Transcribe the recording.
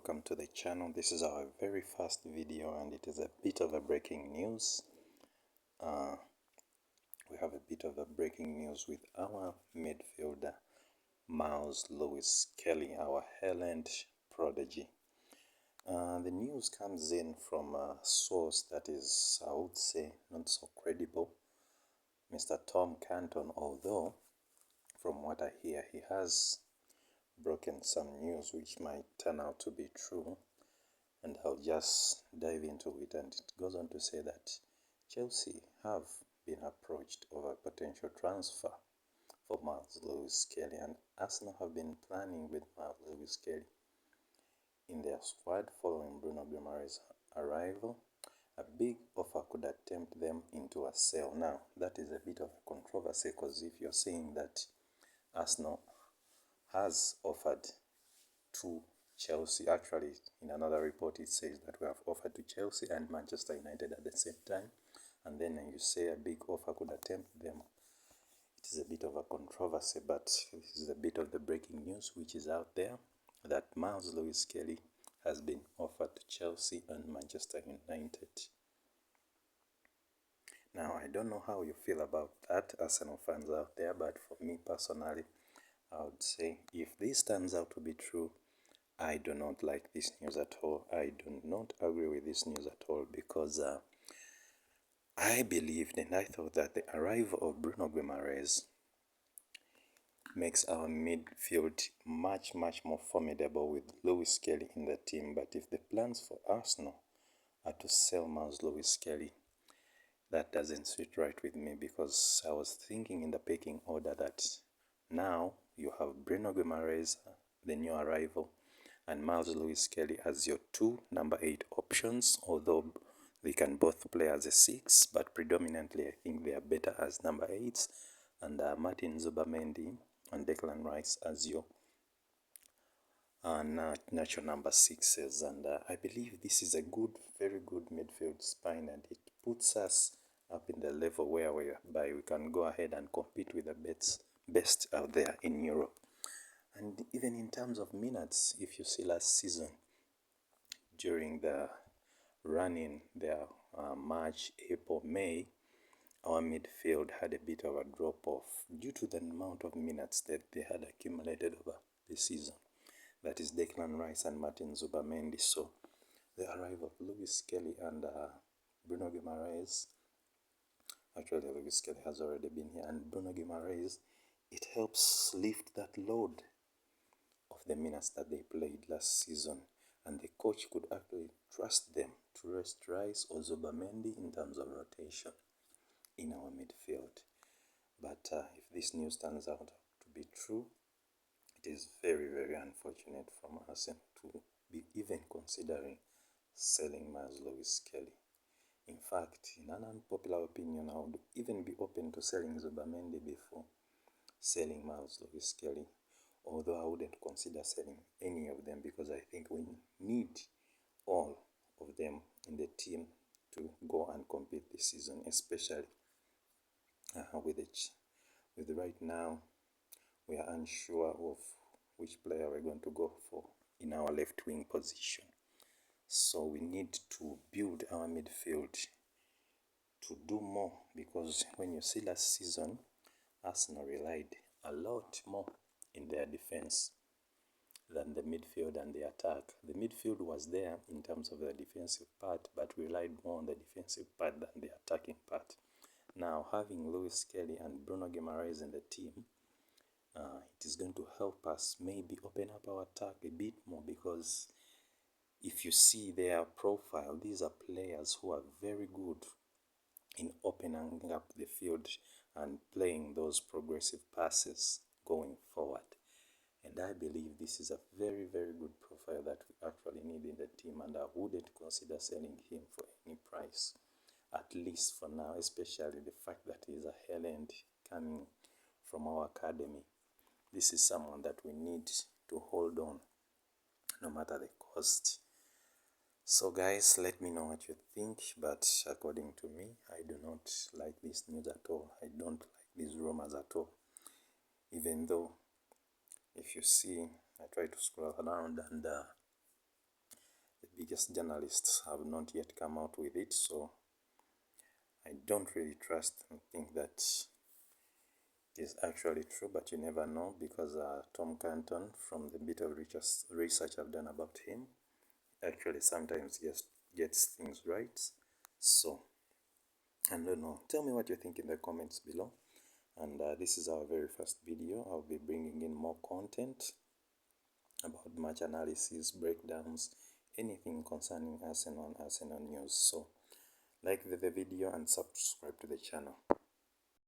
welcome to the channel. This is our very first video and it is a bit of a breaking news. We have a bit of a breaking news with our midfielder Myles Skelly, our Highland prodigy. The news comes in from a source that is, I would say, not so credible, Mr. Tom Canton, although from what I hear he has broken some news which might turn out to be true, and I'll just dive into it. And it goes on to say that Chelsea have been approached over a potential transfer for Myles Skelly, and Arsenal have been planning with Myles Skelly in their squad following Bruno Guimaraes' arrival. A big offer could tempt them into a sale. Now, that is a bit of a controversy, because if you're saying that Arsenal has offered to Chelsea, actually in another report it says that we have offered to Chelsea and Manchester United at the same time, and then you say a big offer could tempt them, it is a bit of a controversy. But this is a bit of the breaking news which is out there, that Myles Skelly has been offered to Chelsea and Manchester United. Now, I don't know how you feel about that, Arsenal fans out there, but for me personally, I would say if this turns out to be true, I do not like this news at all. I do not agree with this news at all, because I believed and I thought that the arrival of Bruno Guimaraes makes our midfield much more formidable with Skelly in the team. But if the plans for Arsenal are to sell Myles Skelly, that doesn't sit right with me, because I was thinking in the pecking order that now you have Bruno Guimaraes, the new arrival, and Myles Skelly as your two number 8 options, although they can both play as a 6, but predominantly I think they are better as number 8s, and Martin Zubimendi and Declan Rice as your natural number 6s. And I believe this is a very good midfield spine, and it puts us up in the level whereby we can go ahead and compete with the best out there in Europe. And even in terms of minutes, if you see last season, during the run-in there, March, April, May, our midfield had a bit of a drop-off due to the amount of minutes that they had accumulated over the season. That is Declan Rice and Martin Zubimendi. So the arrival of Skelly and Bruno Guimaraes, actually Skelly has already been here, and Bruno Guimaraes, it helps lift that load of the minutes that they played last season, and the coach could actually trust them to rest Rice or Zubimendi in terms of rotation in our midfield. But if this news turns out to be true, it is very unfortunate from us to be even considering selling Myles Skelly. In fact, in an unpopular opinion, I would even be open to selling Zubimendi before selling Myles Skelly, although I wouldn't consider selling any of them, because I think we need all of them in the team to go and compete this season, especially with right now we are unsure of which player we're going to go for in our left wing position. So we need to build our midfield to do more, because when you see last season, Arsenal relied a lot more in their defense than the midfield and the attack. The midfield was there in terms of the defensive part, but relied more on the defensive part than the attacking part. Now, having Skelly and Bruno Guimaraes in the team, it is going to help us maybe open up our attack a bit more, because if you see their profile, these are players who are very good in opening up the field and playing those progressive passes going forward. And I believe this is a very good profile that we actually need in the team, and I wouldn't consider selling him for any price, at least for now, especially the fact that he's a Highland coming from our academy. This is someone that we need to hold on no matter the cost. So guys, let me know what you think, but according to me, I do not like this news at all. I don't like these rumors at all, even though if you see, I try to scroll around, and prestigious journalists have not yet come out with it, so I don't really trust and think that it is actually true, but you never know, because Tom Canton, from the bit of research I've done about him, actually sometimes gets things right. So I don't know. Tell me what you think in the comments below. And this is our very first video. I'll be bringing in more content about match analysis, breakdowns, anything concerning Arsenal and Arsenal news. So like the video and subscribe to the channel.